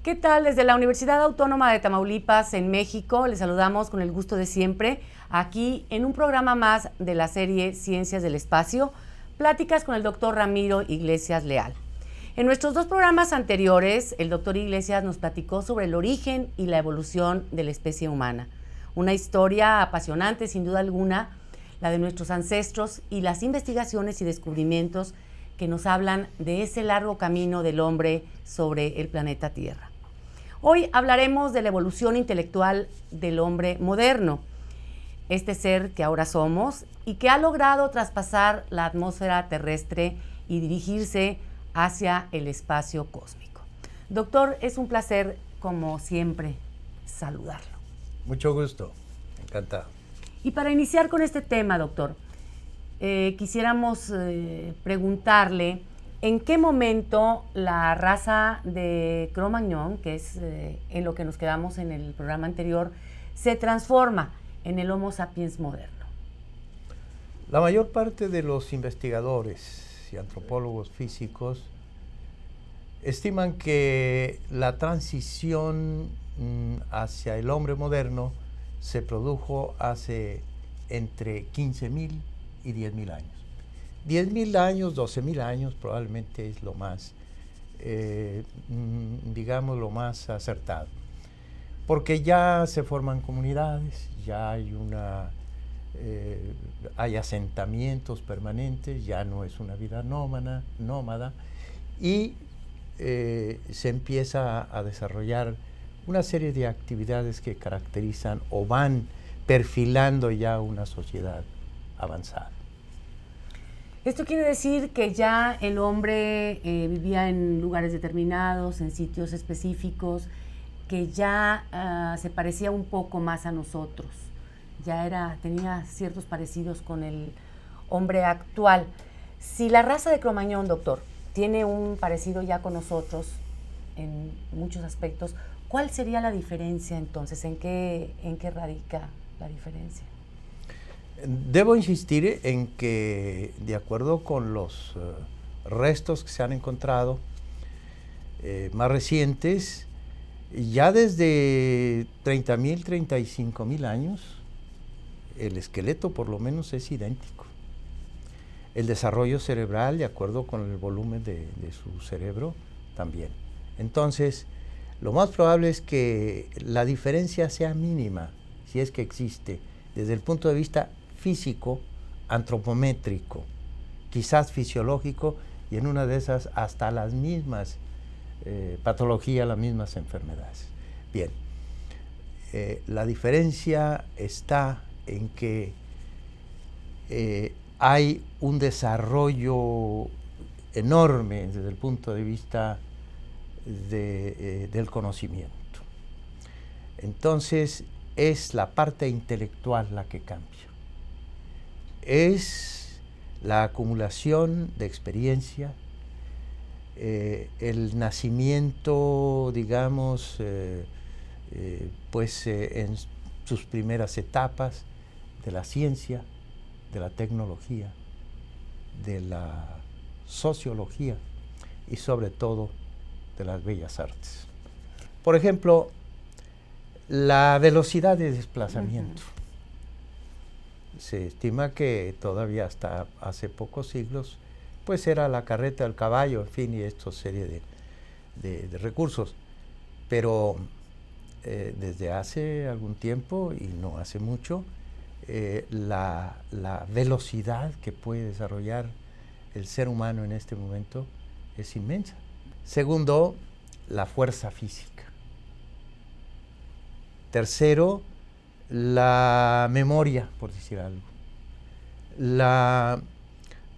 ¿Qué tal? Desde la Universidad Autónoma de Tamaulipas, en México, les saludamos con el gusto de siempre, aquí en un programa más de la serie Ciencias del Espacio, pláticas con el doctor Ramiro Iglesias Leal. En nuestros dos programas anteriores, el doctor Iglesias nos platicó sobre el origen y la evolución de la especie humana. Una historia apasionante, sin duda alguna, la de nuestros ancestros y las investigaciones y descubrimientos que nos hablan de ese largo camino del hombre sobre el planeta Tierra. Hoy hablaremos de la evolución intelectual del hombre moderno, este ser que ahora somos y que ha logrado traspasar la atmósfera terrestre y dirigirse hacia el espacio cósmico. Doctor, es un placer, como siempre, saludarlo. Mucho gusto, encantado. Y para iniciar con este tema, doctor, quisiéramos preguntarle ¿en qué momento la raza de Cro-Magnon, que es en lo que nos quedamos en el programa anterior, se transforma en el Homo sapiens moderno? La mayor parte de los investigadores y antropólogos físicos estiman que la transición hacia el hombre moderno se produjo hace entre 15.000 y 10.000 años. 10.000 años, 12.000 años probablemente es lo más, digamos, lo más acertado. Porque ya se forman comunidades, ya hay asentamientos permanentes, ya no es una vida nómada y se empieza a desarrollar una serie de actividades que caracterizan o van perfilando ya una sociedad avanzada. Esto quiere decir que ya el hombre vivía en lugares determinados, en sitios específicos, que ya se parecía un poco más a nosotros, tenía ciertos parecidos con el hombre actual. Si la raza de Cro-Magnon, doctor, tiene un parecido ya con nosotros en muchos aspectos, ¿cuál sería la diferencia entonces? ¿En qué radica la diferencia? Debo insistir en que, de acuerdo con los restos que se han encontrado más recientes, ya desde 30.000, 35.000 años, el esqueleto por lo menos es idéntico. El desarrollo cerebral, de acuerdo con el volumen de su cerebro, también. Entonces, lo más probable es que la diferencia sea mínima, si es que existe, desde el punto de vista físico, antropométrico, quizás fisiológico, y en una de esas hasta las mismas patologías, las mismas enfermedades. Bien, la diferencia está en que hay un desarrollo enorme desde el punto de vista del conocimiento. Entonces, es la parte intelectual la que cambia. Es la acumulación de experiencia, el nacimiento, digamos, en sus primeras etapas de la ciencia, de la tecnología, de la sociología y sobre todo de las bellas artes. Por ejemplo, la velocidad de desplazamiento. Se estima que todavía hasta hace pocos siglos, pues era la carreta, el caballo, en fin, y esta serie de recursos. Pero desde hace algún tiempo, y no hace mucho, la velocidad que puede desarrollar el ser humano en este momento es inmensa. Segundo, la fuerza física. Tercero, la memoria, por decir algo. La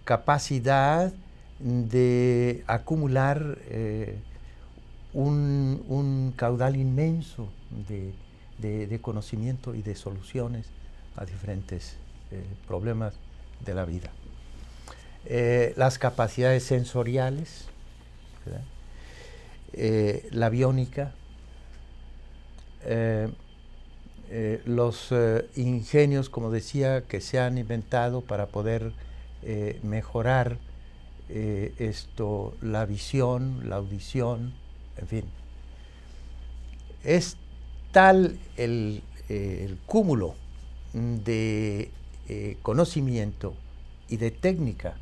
capacidad de acumular un caudal inmenso de conocimiento y de soluciones a diferentes problemas de la vida. Las capacidades sensoriales, la biónica, los ingenios, como decía, que se han inventado para poder mejorar la visión, la audición, en fin. es tal el cúmulo de conocimiento y de técnica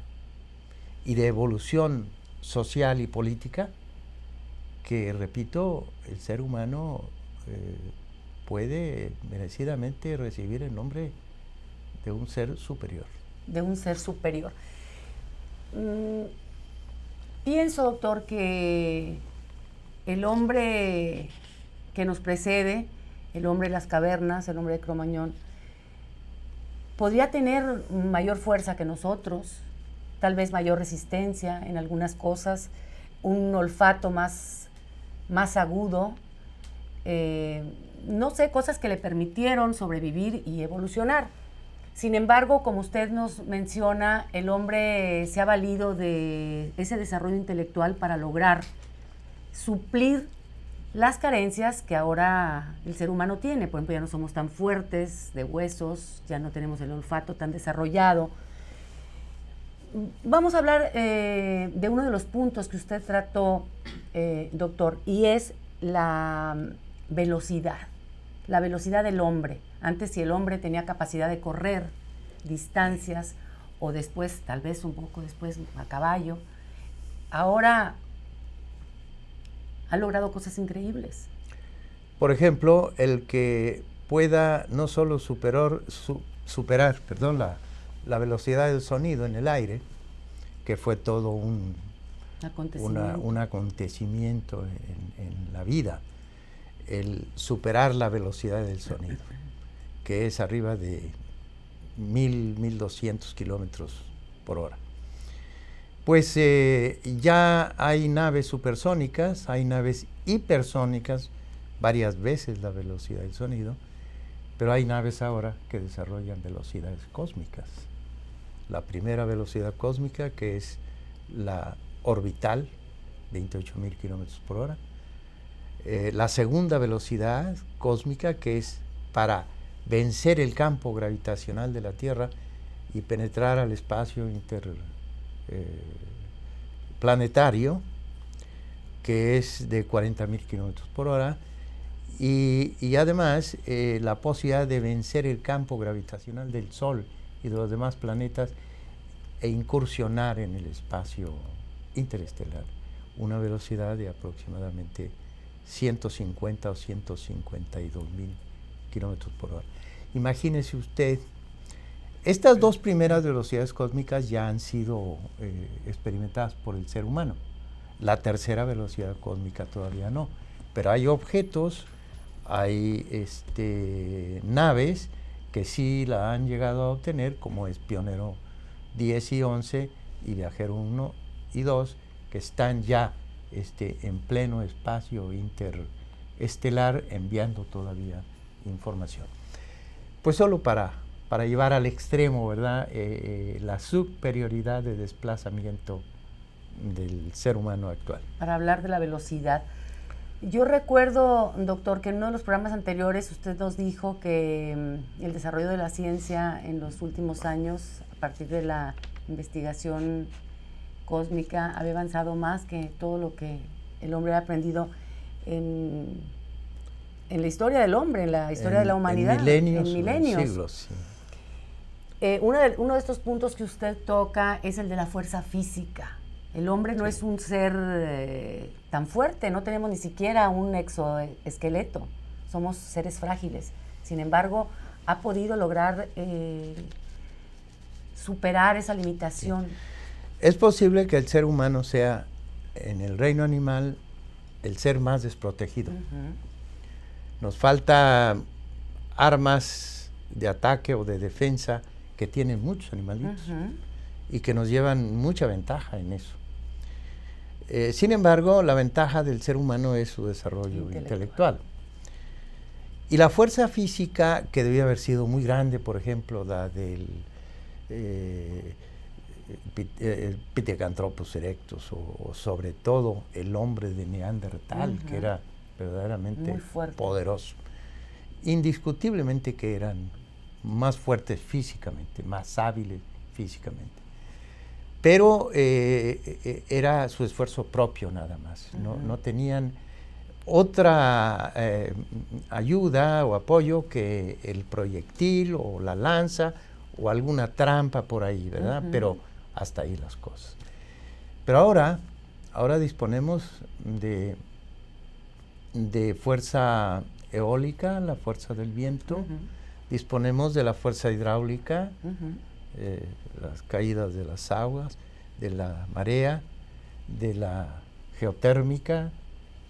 y de evolución social y política que, repito, el ser humano puede merecidamente recibir el nombre de un ser superior. De un ser superior. Pienso, doctor, que el hombre que nos precede, el hombre de las cavernas, el hombre de Cro-Magnon, podría tener mayor fuerza que nosotros, tal vez mayor resistencia en algunas cosas, un olfato más agudo, no sé, cosas que le permitieron sobrevivir y evolucionar. Sin embargo, como usted nos menciona, el hombre se ha valido de ese desarrollo intelectual para lograr suplir las carencias que ahora el ser humano tiene. Por ejemplo, ya no somos tan fuertes de huesos, ya no tenemos el olfato tan desarrollado. Vamos a hablar de uno de los puntos que usted trató, doctor, y es la velocidad del hombre. Antes, si el hombre tenía capacidad de correr distancias, o después, tal vez un poco después, a caballo, ahora ha logrado cosas increíbles. Por ejemplo, el que pueda no solo superar la velocidad del sonido en el aire, que fue todo un acontecimiento en la vida, el superar la velocidad del sonido, que es arriba de 1,200 kilómetros por hora. Pues ya hay naves supersónicas, hay naves hipersónicas, varias veces la velocidad del sonido, pero hay naves ahora que desarrollan velocidades cósmicas. La primera velocidad cósmica, que es la orbital, 28,000 kilómetros por hora. La segunda velocidad cósmica, que es para vencer el campo gravitacional de la Tierra y penetrar al espacio planetario, que es de 40,000 kilómetros por hora, y además la posibilidad de vencer el campo gravitacional del Sol y de los demás planetas e incursionar en el espacio interestelar, una velocidad de aproximadamente 150 o 152,000 kilómetros por hora. Imagínese usted, estas dos primeras velocidades cósmicas ya han sido experimentadas por el ser humano. La tercera velocidad cósmica todavía no, pero hay objetos, hay naves que sí la han llegado a obtener, como es Pionero 10 y 11 y Viajero 1 y 2, que están ya en pleno espacio interestelar enviando todavía información. Pues solo para llevar al extremo, ¿verdad?, la superioridad de desplazamiento del ser humano actual. Para hablar de la velocidad. Yo recuerdo, doctor, que en uno de los programas anteriores usted nos dijo que el desarrollo de la ciencia en los últimos años, a partir de la investigación cósmica, había avanzado más que todo lo que el hombre ha aprendido en la historia del hombre, en la historia de la humanidad. En milenios. Siglos. Sí. Uno de estos puntos que usted toca es el de la fuerza física. El hombre no es un ser tan fuerte, no tenemos ni siquiera un exoesqueleto, somos seres frágiles. Sin embargo, ha podido lograr superar esa limitación. Sí. Es posible que el ser humano sea, en el reino animal, el ser más desprotegido. Nos falta armas de ataque o de defensa que tienen muchos animalitos y que nos llevan mucha ventaja en eso. Sin embargo, la ventaja del ser humano es su desarrollo intelectual. Y la fuerza física, que debía haber sido muy grande, por ejemplo, la del Pithecanthropus erectus, o sobre todo el hombre de Neandertal, que era verdaderamente poderoso. Indiscutiblemente que eran más fuertes físicamente, más hábiles físicamente. Pero era su esfuerzo propio nada más. No tenían otra ayuda o apoyo que el proyectil o la lanza o alguna trampa por ahí, ¿verdad? Pero hasta ahí las cosas. Pero ahora disponemos de fuerza eólica, la fuerza del viento, disponemos de la fuerza hidráulica, las caídas de las aguas, de la marea, de la geotérmica,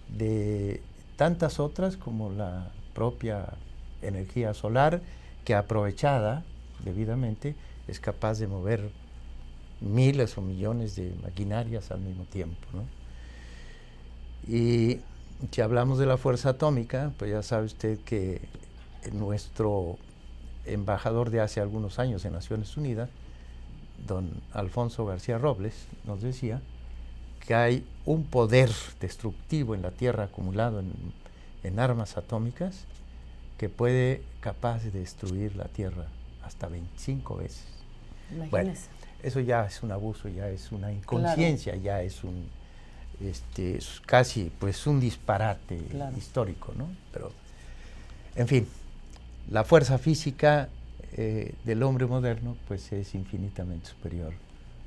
de tantas otras como la propia energía solar, que aprovechada debidamente es capaz de mover miles o millones de maquinarias al mismo tiempo, ¿no? Y si hablamos de la fuerza atómica, pues ya sabe usted que nuestro embajador de hace algunos años en Naciones Unidas, don Alfonso García Robles, nos decía que hay un poder destructivo en la Tierra acumulado en armas atómicas que puede capaz de destruir la Tierra hasta 25 veces. Imagínese. Bueno, eso ya es un abuso, ya es una inconsciencia, claro. Ya es un es casi pues un disparate, claro, histórico, ¿no? Pero, en fin, la fuerza física del hombre moderno pues es infinitamente superior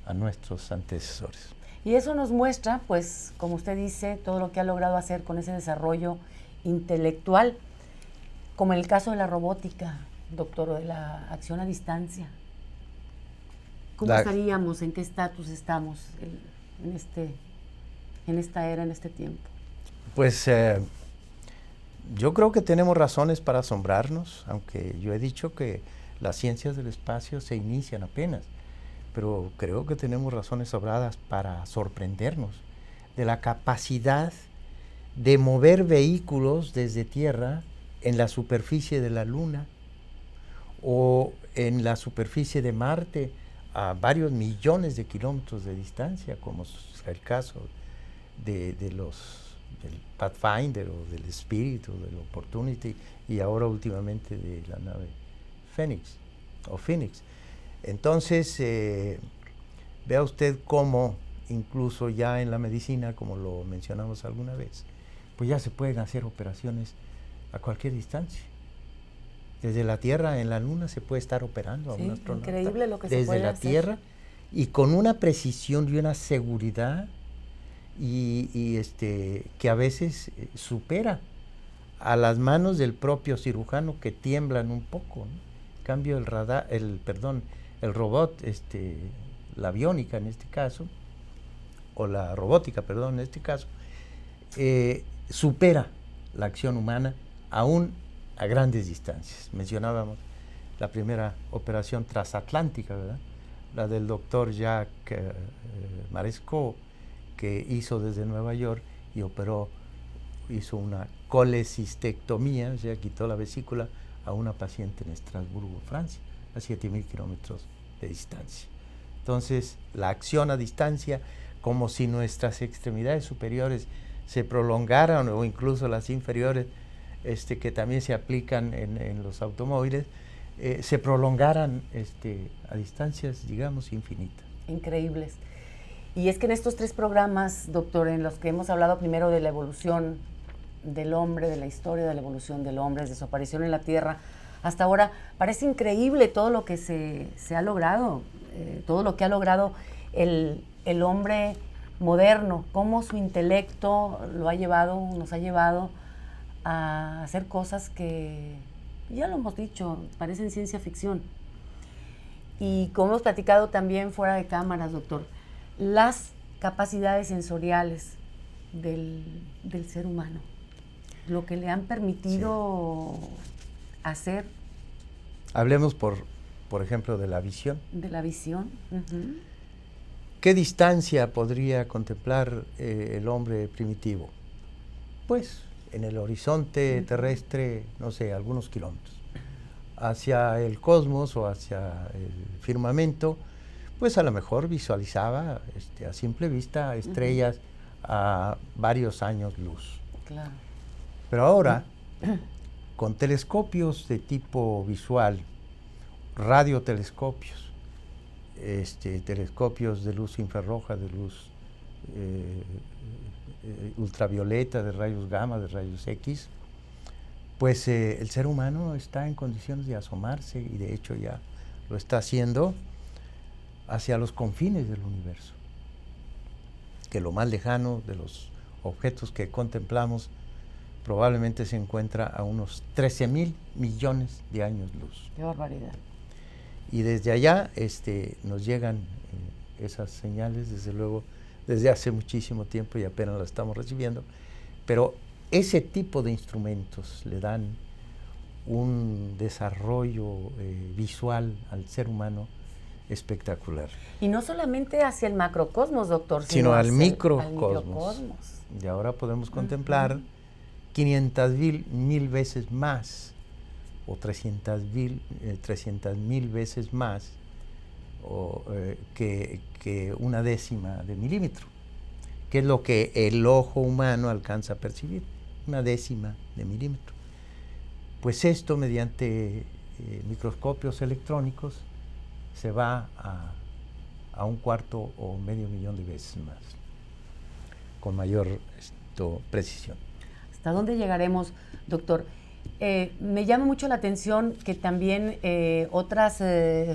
a nuestros antecesores. Y eso nos muestra, pues, como usted dice, todo lo que ha logrado hacer con ese desarrollo intelectual, como en el caso de la robótica, doctor, o de la acción a distancia. ¿Cómo estaríamos? ¿En qué estatus estamos en esta era, en este tiempo? Pues yo creo que tenemos razones para asombrarnos, aunque yo he dicho que las ciencias del espacio se inician apenas, pero creo que tenemos razones sobradas para sorprendernos de la capacidad de mover vehículos desde tierra en la superficie de la Luna o en la superficie de Marte a varios millones de kilómetros de distancia, como es el caso del Pathfinder o del Spirit o del Opportunity y ahora últimamente de la nave Phoenix. Entonces, vea usted cómo incluso ya en la medicina, como lo mencionamos alguna vez, pues ya se pueden hacer operaciones a cualquier distancia. Desde la Tierra en la Luna se puede estar operando a un astronauta. Increíble lo que se puede hacer. Desde la Tierra y con una precisión y una seguridad y que a veces supera a las manos del propio cirujano, que tiemblan un poco, ¿no? En cambio el robot, la aviónica en este caso, o la robótica, perdón, en este caso, supera la acción humana aún a grandes distancias. Mencionábamos la primera operación transatlántica, ¿verdad? La del doctor Jacques Marescot, que hizo desde Nueva York y hizo una colecistectomía, o sea, quitó la vesícula a una paciente en Estrasburgo, Francia, a 7.000 kilómetros de distancia. Entonces, la acción a distancia, como si nuestras extremidades superiores se prolongaran, o incluso las inferiores, que también se aplican en los automóviles, se prolongaran a distancias, digamos, infinitas. Increíbles. Y es que en estos 3 programas, doctor, en los que hemos hablado primero de la evolución del hombre, de la historia de la evolución del hombre, desde su aparición en la Tierra, hasta ahora, parece increíble todo lo que se ha logrado, todo lo que ha logrado el hombre moderno, cómo su intelecto nos ha llevado a hacer cosas que, ya lo hemos dicho, parecen ciencia ficción. Y como hemos platicado también fuera de cámaras, doctor, las capacidades sensoriales del ser humano, lo que le han permitido hacer. Hablemos, por ejemplo, de la visión. De la visión. Uh-huh. ¿Qué distancia podría contemplar el hombre primitivo? Pues en el horizonte terrestre, no sé, algunos kilómetros. Hacia el cosmos o hacia el firmamento, pues a lo mejor visualizaba a simple vista estrellas a varios años luz. Claro. Pero ahora, con telescopios de tipo visual, radiotelescopios, telescopios de luz infrarroja, de luz ultravioleta, de rayos gamma, de rayos X, pues el ser humano está en condiciones de asomarse, y de hecho ya lo está haciendo, hacia los confines del universo, que lo más lejano de los objetos que contemplamos probablemente se encuentra a unos 13,000 millones de años luz. ¡Qué barbaridad! Y desde allá nos llegan esas señales, desde luego, desde hace muchísimo tiempo, y apenas las estamos recibiendo, pero ese tipo de instrumentos le dan un desarrollo visual al ser humano espectacular. Y no solamente hacia el macrocosmos, doctor, sino al hacia microcosmos. Y ahora podemos contemplar 500,000 veces más, o 300,000 veces más que una décima de milímetro, que es lo que el ojo humano alcanza a percibir, una décima de milímetro. Pues esto, mediante microscopios electrónicos, se va a un cuarto o medio millón de veces más, con mayor precisión. ¿Hasta dónde llegaremos, doctor? Me llama mucho la atención que también otras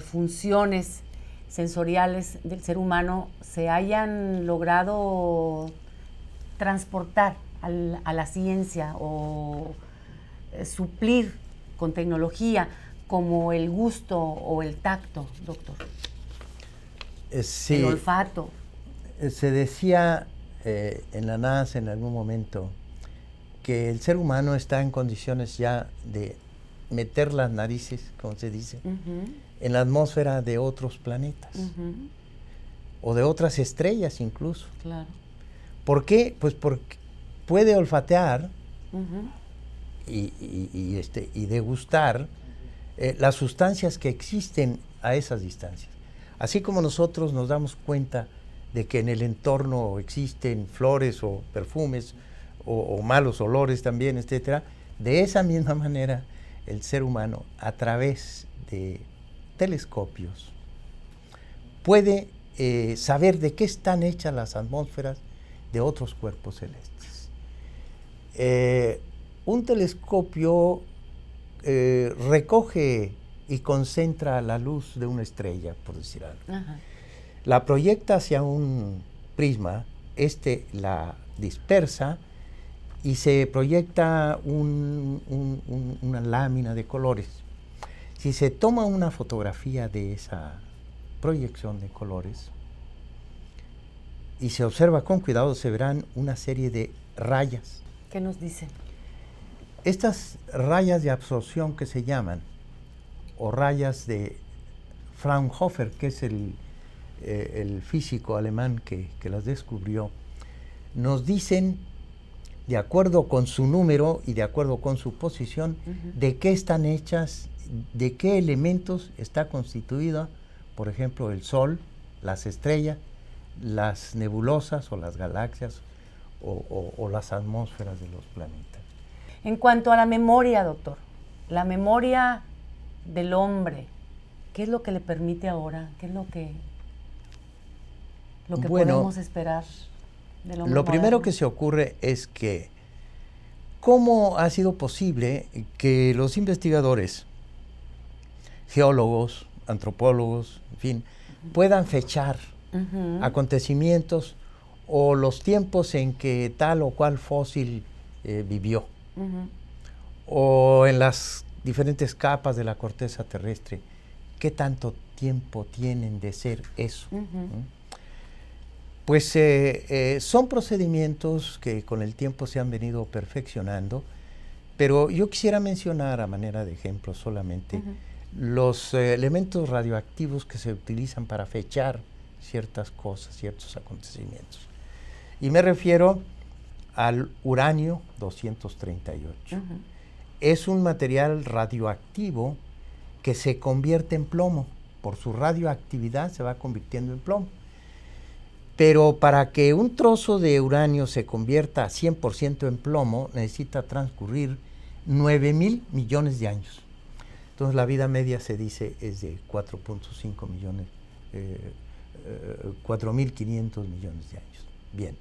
funciones sensoriales del ser humano se hayan logrado transportar a la ciencia o suplir con tecnología, como el gusto o el tacto, doctor. Sí, el olfato. Se decía en la NASA en algún momento que el ser humano está en condiciones ya de meter las narices, como se dice, en la atmósfera de otros planetas o de otras estrellas incluso. Claro. ¿Por qué? Pues porque puede olfatear y degustar las sustancias que existen a esas distancias. Así como nosotros nos damos cuenta de que en el entorno existen flores o perfumes o malos olores también, etcétera, de esa misma manera el ser humano, a través de telescopios, puede saber de qué están hechas las atmósferas de otros cuerpos celestes. Un telescopio recoge y concentra la luz de una estrella, por decir algo. Ajá. La proyecta hacia un prisma, la dispersa y se proyecta una lámina de colores. Si se toma una fotografía de esa proyección de colores y se observa con cuidado, se verán una serie de rayas. ¿Qué nos dicen? Estas rayas de absorción que se llaman, o rayas de Fraunhofer, que es el físico alemán que las descubrió, nos dicen, de acuerdo con su número y de acuerdo con su posición, de qué están hechas, de qué elementos está constituida, por ejemplo, el Sol, las estrellas, las nebulosas o las galaxias o las atmósferas de los planetas. En cuanto a la memoria, doctor, la memoria del hombre, ¿qué es lo que le permite ahora? ¿Qué es lo que podemos esperar del hombre Lo primero moderno? que se ocurre es que ¿cómo ha sido posible que los investigadores, geólogos, antropólogos, en fin, puedan fechar acontecimientos o los tiempos en que tal o cual fósil vivió? O en las diferentes capas de la corteza terrestre, ¿qué tanto tiempo tienen de ser eso? Pues son procedimientos que con el tiempo se han venido perfeccionando, pero yo quisiera mencionar a manera de ejemplo solamente los elementos radioactivos que se utilizan para fechar ciertas cosas, ciertos acontecimientos. Y me refiero al uranio 238. Es un material radioactivo que se convierte en plomo. Por su radioactividad se va convirtiendo en plomo. Pero para que un trozo de uranio se convierta a 100% en plomo, necesita transcurrir 9,000 millones de años. Entonces la vida media, se dice, es de 4.5 millones, 4,500 millones de años. Bien.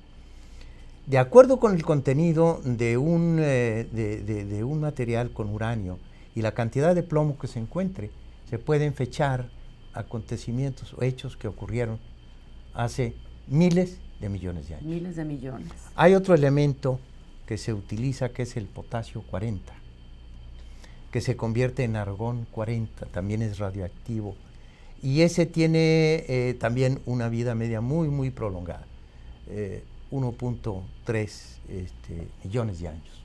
De acuerdo con el contenido de un material con uranio y la cantidad de plomo que se encuentre, se pueden fechar acontecimientos o hechos que ocurrieron hace miles de millones de años. Miles de millones. Hay otro elemento que se utiliza, que es el potasio 40, que se convierte en argón 40, también es radioactivo, y ese tiene también una vida media muy, muy prolongada, 1.3 millones de años.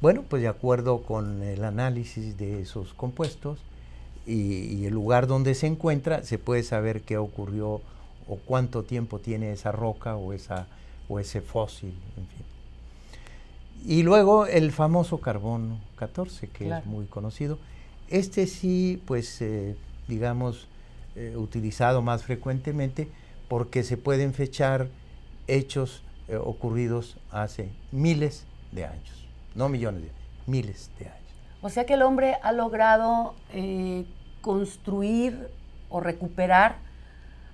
Bueno, pues de acuerdo con el análisis de esos compuestos y el lugar donde se encuentra, se puede saber qué ocurrió o cuánto tiempo tiene esa roca o ese fósil, en fin. Y luego el famoso carbono 14, que claro, es muy conocido. Este sí, pues, digamos, utilizado más frecuentemente porque se pueden fechar hechos ocurridos hace miles de años, no millones de años, miles de años. O sea que el hombre ha logrado construir o recuperar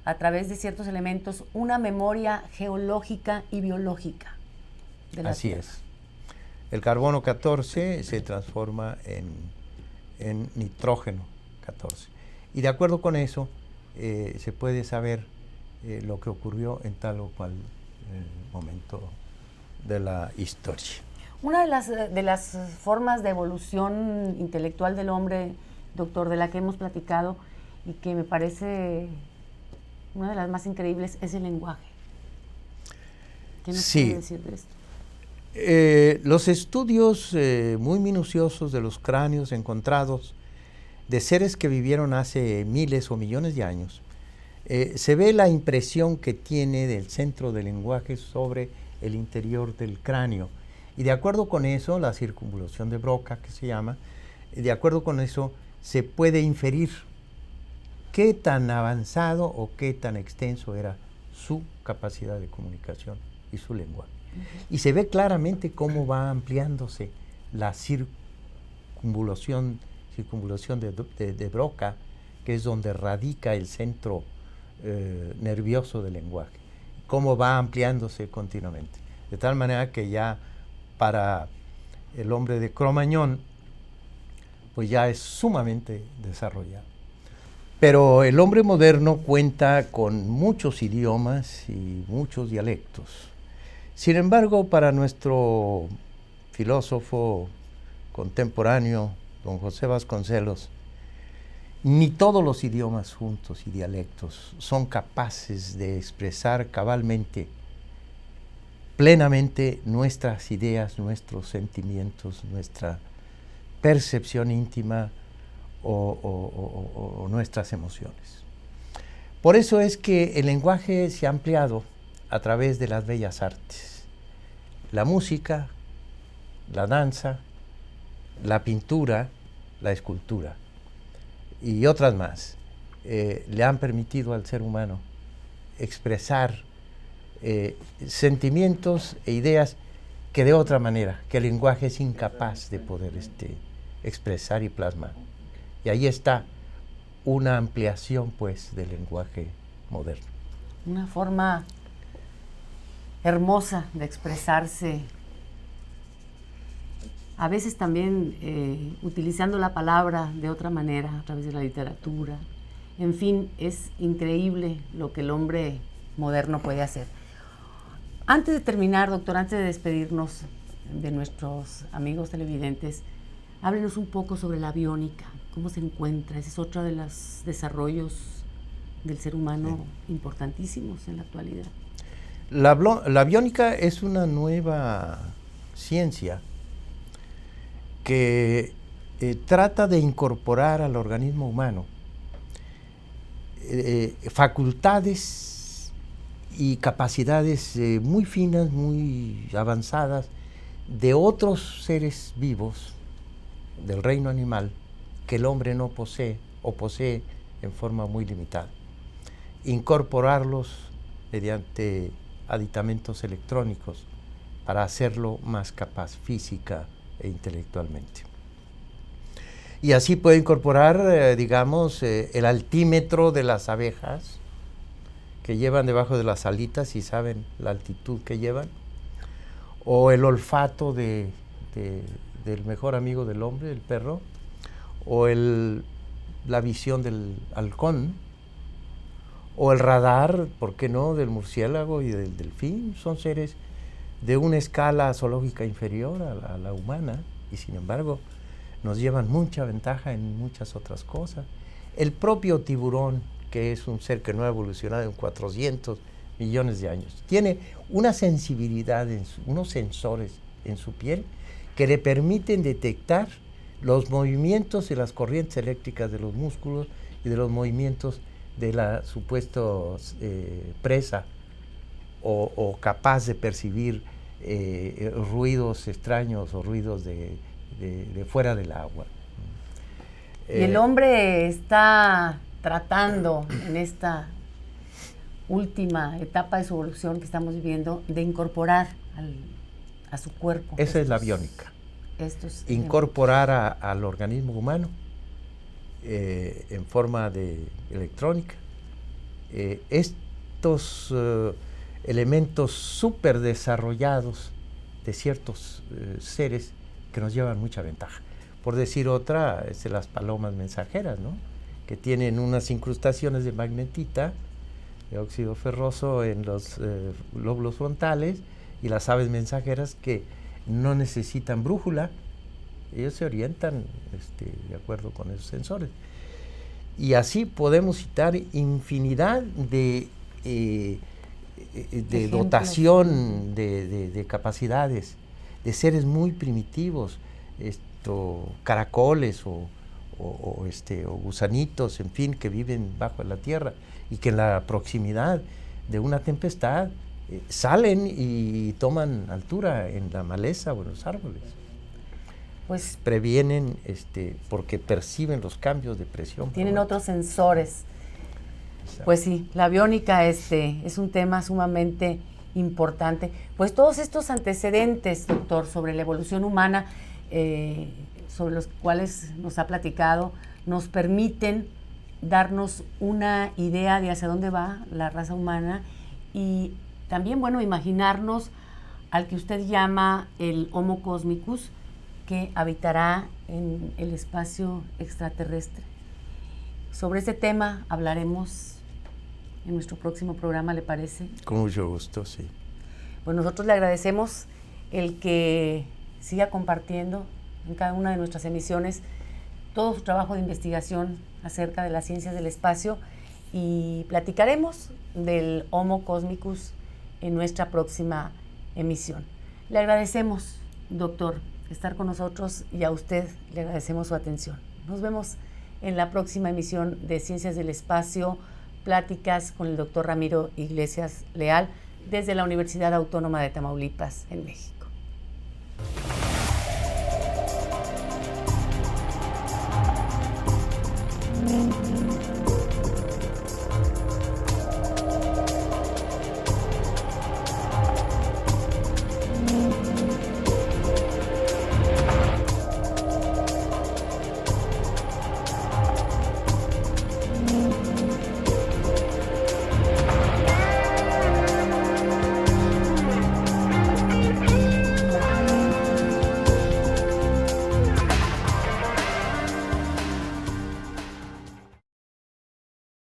a través de ciertos elementos una memoria geológica y biológica de la Así Tierra. Es. El carbono 14 se transforma en nitrógeno 14. Y de acuerdo con eso, se puede saber lo que ocurrió en tal o cual momento de la historia. Una de las formas de evolución intelectual del hombre, doctor, de la que hemos platicado y que me parece una de las más increíbles, es el lenguaje. ¿Qué nos puede decir de esto? Los estudios muy minuciosos de los cráneos encontrados de seres que vivieron hace miles o millones de años, se ve la impresión que tiene del centro del lenguaje sobre el interior del cráneo. Y de acuerdo con eso, la circunvalación de Broca, que se llama, de acuerdo con eso se puede inferir qué tan avanzado o qué tan extenso era su capacidad de comunicación y su lenguaje. Y se ve claramente cómo va ampliándose la circunvalación de Broca, que es donde radica el centro nervioso del lenguaje, cómo va ampliándose continuamente. De tal manera que ya para el hombre de Cro-Magnon, pues ya es sumamente desarrollado. Pero el hombre moderno cuenta con muchos idiomas y muchos dialectos. Sin embargo, para nuestro filósofo contemporáneo, don José Vasconcelos, ni todos los idiomas juntos y dialectos son capaces de expresar cabalmente, plenamente nuestras ideas, nuestros sentimientos, nuestra percepción íntima o nuestras emociones. Por eso es que el lenguaje se ha ampliado a través de las bellas artes. La música, la danza, la pintura, la escultura y otras más le han permitido al ser humano expresar sentimientos e ideas que de otra manera, que el lenguaje es incapaz de poder expresar y plasmar. Y ahí está una ampliación, pues, del lenguaje moderno. Una forma hermosa de expresarse, a veces también utilizando la palabra de otra manera, a través de la literatura. En fin, es increíble lo que el hombre moderno puede hacer. Antes de terminar, doctor, antes de despedirnos de nuestros amigos televidentes, háblenos un poco sobre la biónica, cómo se encuentra. Ese es otro de los desarrollos del ser humano importantísimos en la actualidad. La biónica es una nueva ciencia que trata de incorporar al organismo humano facultades y capacidades muy finas, muy avanzadas de otros seres vivos del reino animal que el hombre no posee o posee en forma muy limitada. Incorporarlos mediante aditamentos electrónicos para hacerlo más capaz física e intelectualmente. Y así puede incorporar, digamos, el altímetro de las abejas, que llevan debajo de las alitas y saben la altitud que llevan, o el olfato del mejor amigo del hombre, el perro, o la visión del halcón, o el radar, ¿por qué no?, del murciélago y del delfín. Son seres de una escala zoológica inferior a la humana, y sin embargo nos llevan mucha ventaja en muchas otras cosas. El propio tiburón, que es un ser que no ha evolucionado en 400 millones de años, tiene una sensibilidad, unos sensores en su piel que le permiten detectar los movimientos y las corrientes eléctricas de los músculos y de los movimientos de la supuesta presa, o capaz de percibir ruidos extraños o ruidos de fuera del agua. Y el hombre está tratando en esta última etapa de su evolución que estamos viviendo de incorporar a su cuerpo. Esa es la biónica. Incorporar al organismo humano en forma de electrónica estos elementos súper desarrollados de ciertos seres que nos llevan mucha ventaja. Por decir otra, las palomas mensajeras, ¿no?, que tienen unas incrustaciones de magnetita, de óxido ferroso en los lóbulos frontales, y las aves mensajeras que no necesitan brújula, ellos se orientan de acuerdo con esos sensores. Y así podemos citar infinidad de dotación de capacidades, de seres muy primitivos, caracoles o gusanitos, en fin, que viven bajo la tierra y que en la proximidad de una tempestad salen y toman altura en la maleza o en los árboles. Pues previenen porque perciben los cambios de presión. Tienen otros sensores. Exacto. Pues sí, la biónica es un tema sumamente importante. Pues todos estos antecedentes, doctor, sobre la evolución humana, sobre los cuales nos ha platicado, nos permiten darnos una idea de hacia dónde va la raza humana y también, bueno, imaginarnos al que usted llama el Homo cosmicus, que habitará en el espacio extraterrestre. Sobre este tema hablaremos en nuestro próximo programa, ¿le parece? Con mucho gusto, sí. Pues nosotros le agradecemos el que siga compartiendo en cada una de nuestras emisiones todo su trabajo de investigación acerca de las ciencias del espacio, y platicaremos del Homo cosmicus en nuestra próxima emisión. Le agradecemos, doctor, estar con nosotros, y a usted le agradecemos su atención. Nos vemos en la próxima emisión de Ciencias del Espacio, pláticas con el doctor Ramiro Iglesias Leal desde la Universidad Autónoma de Tamaulipas en México.